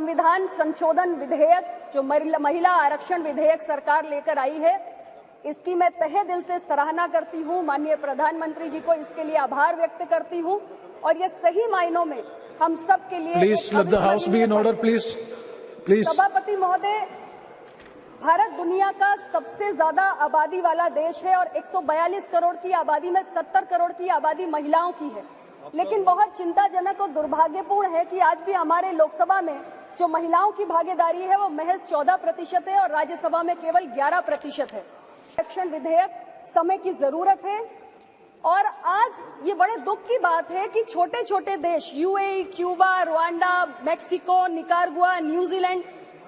संविधान संशोधन विधेयक जो महिला आरक्षण विधेयक सरकार लेकर आई है, इसकी मैं तहे दिल से सराहना करती हूं। माननीय प्रधानमंत्री जी को इसके लिए आभार व्यक्त करती हूं और ये सही मायनों में हम सब के लिए please let the house be in order. Please सभापति महोदय, भारत दुनिया का सबसे ज्यादा आबादी वाला देश है और 142 करोड़ की आबादी में 70 करोड़ की आबादी महिलाओं की है। लेकिन बहुत चिंताजनक और दुर्भाग्यपूर्ण है कि आज भी हमारे लोकसभा में जो महिलाओं की भागीदारी है वो महज 14% है और राज्यसभा में केवल 11% है। आरक्षण विधेयक समय की जरूरत है और आज ये बड़े दुख की बात है कि छोटे छोटे देश UAE, Cuba, Rwanda, Mexico, Nicaragua, New Zealand,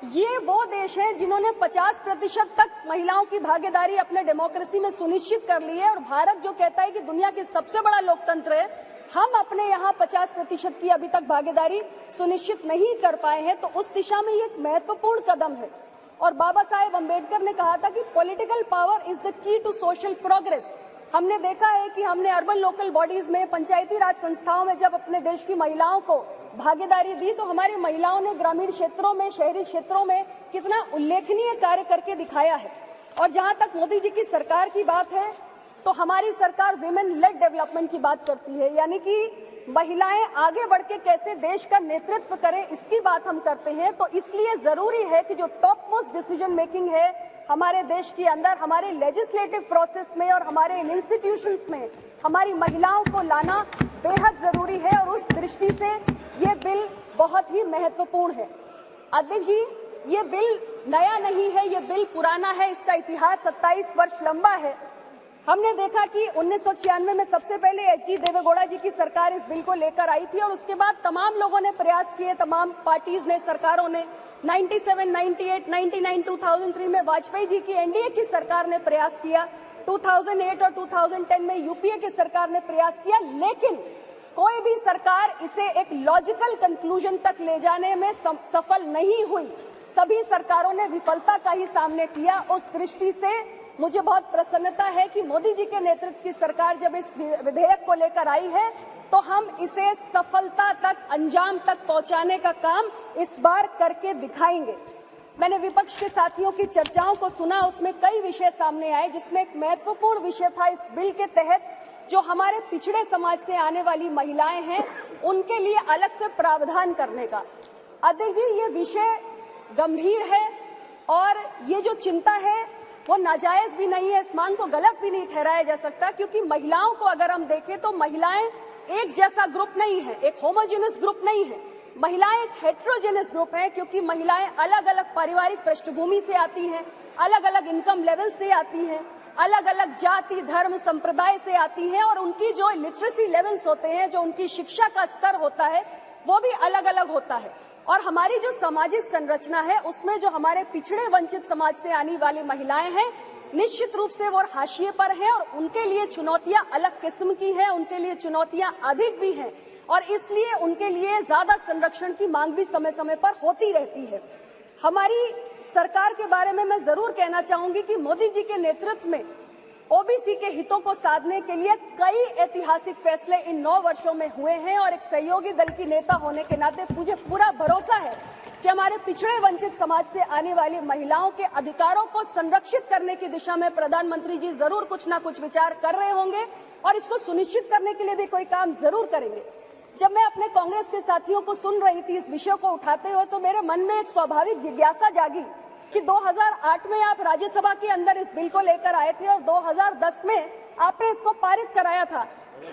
ये वो देश हैं जिन्होंने 50% तक महिलाओं की भागीदारी अपने डेमोक्रेसी में सुनिश्चित कर ली है। और भारत जो कहता है कि दुनिया के सबसे बड़ा लोकतंत्र है, हम अपने यहाँ 50% की अभी तक भागीदारी सुनिश्चित नहीं कर पाए हैं। तो उस दिशा में ये एक महत्वपूर्ण कदम है। और बाबा साहेब अम्बेडकर ने कहा था कि political power is the key to social progress. हमने देखा है कि हमने अर्बन लोकल बॉडीज में, पंचायती राज संस्थाओं में जब अपने देश की महिलाओं को भागीदारी दी तो हमारी महिलाओं ने ग्रामीण क्षेत्रों में, शहरी क्षेत्रों में कितना उल्लेखनीय कार्य करके दिखाया है। और जहां तक मोदी जी की सरकार की बात है तो हमारी सरकार विमेन लेड डेवलपमेंट की बात करती है, यानी कि महिलाएं आगे बढ़ के कैसे देश का नेतृत्व करें, इसकी बात हम करते हैं। तो इसलिए जरूरी है कि जो टॉप मोस्ट डिसीजन मेकिंग है हमारे देश के अंदर, हमारे लेजिस्लेटिव प्रोसेस में और हमारे इंस्टीट्यूशंस में हमारी महिलाओं को लाना बेहद जरूरी है। और उस दृष्टि से ये बिल बहुत ही महत्वपूर्ण है। अध्यक्ष जी, ये बिल नया नहीं है, ये बिल पुराना है, इसका इतिहास 27 वर्ष लंबा है। हमने देखा कि 1996 में सबसे पहले एच.डी. देवेगौड़ा जी की सरकार इस बिल को लेकर आई थी और उसके बाद तमाम लोगों ने प्रयास किए, तमाम पार्टीज ने, सरकारों ने। 97, 98, 99, 2003 में वाजपेयी जी की एनडीए की सरकार ने प्रयास किया। 2008 और 2010 में यूपीए की सरकार ने प्रयास किया, लेकिन कोई भी सरकार इसे एक लॉजिकल कंक्लूजन तक ले जाने में सफल नहीं हुई। सभी सरकारों ने विफलता का ही सामने किया। उस दृष्टि से मुझे बहुत प्रसन्नता है कि मोदी जी के नेतृत्व की सरकार जब इस विधेयक को लेकर आई है तो हम इसे सफलता तक, अंजाम तक पहुंचाने का काम इस बार करके दिखाएंगे। मैंने विपक्ष के साथियों की चर्चाओं को सुना, उसमें कई विषय सामने आए, जिसमें एक महत्वपूर्ण विषय था इस बिल के तहत जो हमारे पिछड़े समाज से आने वाली महिलाएं हैं उनके लिए अलग से प्रावधान करने का। अध्यक्ष जी, ये विषय गंभीर है और ये जो चिंता है वो नाजायज भी नहीं है, इस मांग को गलत भी नहीं ठहराया जा सकता, क्योंकि महिलाओं को अगर हम देखें तो महिलाएं एक जैसा ग्रुप नहीं है, एक होमोजेनस ग्रुप नहीं है। महिलाएं एक हेट्रोजेनस ग्रुप है, क्योंकि महिलाएं अलग अलग पारिवारिक पृष्ठभूमि से आती हैं, अलग अलग इनकम लेवल से आती हैं, अलग अलग जाति, धर्म, संप्रदाय से आती हैं और उनकी जो लिटरेसी लेवल्स होते हैं, जो उनकी शिक्षा का स्तर होता है, वो भी अलग अलग होता है। और हमारी जो सामाजिक संरचना है उसमें जो हमारे पिछड़े वंचित समाज से आने वाली महिलाएं हैं, निश्चित रूप से वो हाशिए पर हैं और उनके लिए चुनौतियां अलग किस्म की हैं, उनके लिए चुनौतियां अधिक भी हैं और इसलिए उनके लिए ज्यादा संरक्षण की मांग भी समय समय पर होती रहती है। हमारी सरकार के बारे में मैं जरूर कहना चाहूंगी कि मोदी जी के नेतृत्व में ओबीसी के हितों को साधने के लिए कई ऐतिहासिक फैसले इन 9 वर्षों में हुए हैं और एक सहयोगी दल की नेता होने के नाते मुझे पूरा भरोसा है कि हमारे पिछड़े वंचित समाज से आने वाली महिलाओं के अधिकारों को संरक्षित करने की दिशा में प्रधानमंत्री जी जरूर कुछ ना कुछ विचार कर रहे होंगे और इसको सुनिश्चित करने के लिए भी कोई काम जरूर करेंगे। जब मैं अपने कांग्रेस के साथियों को सुन रही थी इस विषय को उठाते हुए तो मेरे मन में एक स्वाभाविक जिज्ञासा जागी कि 2008 में आप राज्यसभा के अंदर इस बिल को लेकर आए थे और 2010 में आपने इसको पारित कराया था।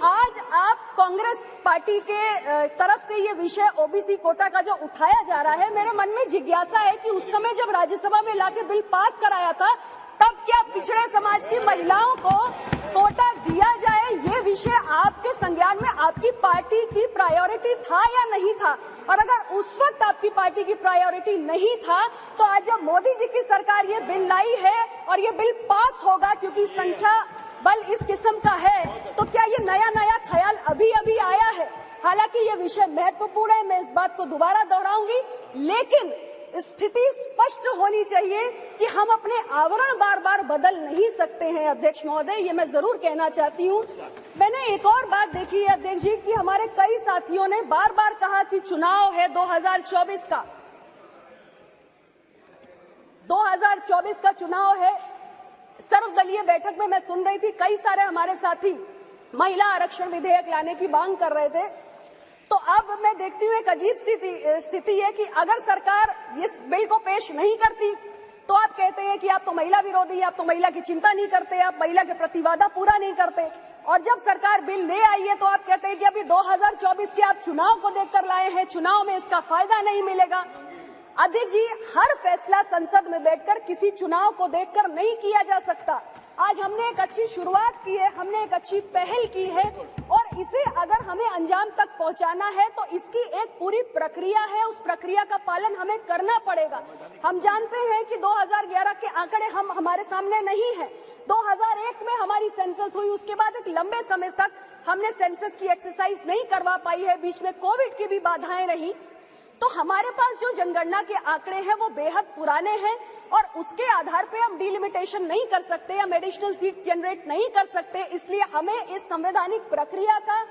आज आप कांग्रेस पार्टी के तरफ से ये विषय ओबीसी कोटा का जो उठाया जा रहा है, मेरे मन में जिज्ञासा है कि उस समय जब राज्यसभा में लाके बिल पास कराया था तब क्या पिछड़े समाज की महिलाओं को कोटा दिया जाए, ये विषय आपके संज्ञान में आपकी पार्टी की प्रायोरिटी था या नहीं था? और अगर उस वक्त आपकी पार्टी की प्रायोरिटी नहीं था तो आज जब मोदी जी की सरकार ये बिल लाई है और ये बिल पास होगा क्योंकि संख्या बल इस किस्म का है, तो क्या ये नया ख्याल अभी अभी आया है? हालांकि ये विषय महत्वपूर्ण है, मैं इस बात को दोबारा दोहराऊंगी, लेकिन स्थिति स्पष्ट होनी चाहिए कि हम अपने आवरण बार बार बदल नहीं सकते हैं। अध्यक्ष महोदय, ये मैं जरूर कहना चाहती हूँ। मैंने एक और बात देखी है अध्यक्ष जी कि हमारे कई साथियों ने बार बार कहा कि चुनाव है 2024 का, 2024 का चुनाव है। सर्वदलीय बैठक में मैं सुन रही थी, कई सारे हमारे साथी महिला आरक्षण विधेयक लाने की मांग कर रहे थे। तो अब मैं देखती हूँ एक अजीब स्थिति है कि अगर सरकार इस बिल को पेश नहीं करती तो आप कहते हैं कि आप तो महिला विरोधी, आप तो महिला की चिंता नहीं करते, आप महिला के प्रति वादा पूरा नहीं करते। और जब सरकार बिल ले आई है तो आप कहते हैं कि अभी 2024 के आप चुनाव को देखकर लाए हैं, चुनाव में इसका फायदा नहीं मिलेगा। अध्यक्ष जी, हर फैसला संसद में बैठकर किसी चुनाव को देखकर नहीं किया जा सकता। आज हमने एक अच्छी शुरुआत की है, हमने एक अच्छी पहल की है और इसे अगर हमें अंजाम तक पहुंचाना है तो इसकी एक पूरी प्रक्रिया है, उस प्रक्रिया का पालन हमें करना पड़ेगा। हम जानते हैं कि 2011 के आंकड़े हमारे सामने नहीं है। 2001 में हमारी सेंसस हुई, उसके बाद एक लंबे समय तक हमने सेंसस की एक्सरसाइज नहीं करवा पाई है, बीच में कोविड की भी बाधाएं रही। तो हमारे पास जो जनगणना के आंकड़े हैं वो बेहद पुराने हैं और उसके आधार पे हम डिलिमिटेशन नहीं कर सकते, हम एडिशनल सीट्स जनरेट नहीं कर सकते। इसलिए हमें इस संवैधानिक प्रक्रिया का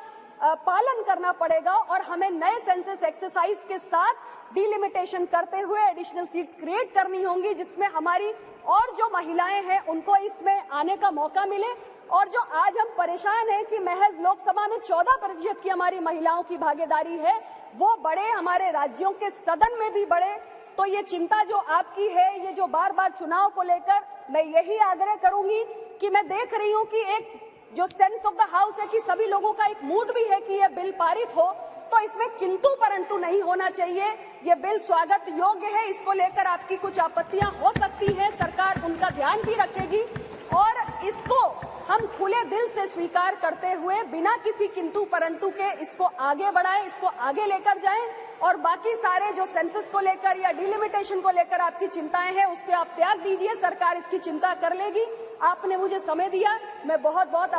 पालन करना पड़ेगा और हमें नए सेंसस एक्सरसाइज के साथ डिलिमिटेशन करते हुए एडिशनल सीट्स क्रिएट करनी होंगी, जिसमें हमारी और जो महिलाएं हैं उनको इसमें आने का मौका मिले। और जो आज हम परेशान हैं कि महज लोकसभा में 14% की हमारी महिलाओं की भागीदारी है, वो बड़े हमारे राज्यों के सदन में भी बढ़े। तो ये चिंता जो आपकी है, ये जो बार बार चुनाव को लेकर, मैं यही आग्रह करूंगी कि मैं देख रही हूं कि एक जो सेंस ऑफ द हाउस है कि सभी लोगों का एक मूड भी है कि यह बिल पारित हो, तो इसमें किंतु परंतु नहीं होना चाहिए। ये बिल स्वागत योग्य है, इसको लेकर आपकी कुछ आपत्तियां हो सकती हैं, सरकार उनका ध्यान भी रखेगी और इसको हम खुले दिल से स्वीकार करते हुए बिना किसी किंतु परंतु के इसको आगे बढ़ाएं, इसको आगे लेकर जाएं। और बाकी सारे जो सेंसस को लेकर या डिलिमिटेशन को लेकर आपकी चिंताएं हैं उसके आप त्याग दीजिए, सरकार इसकी चिंता कर लेगी। आपने मुझे समय दिया, मैं बहुत बहुत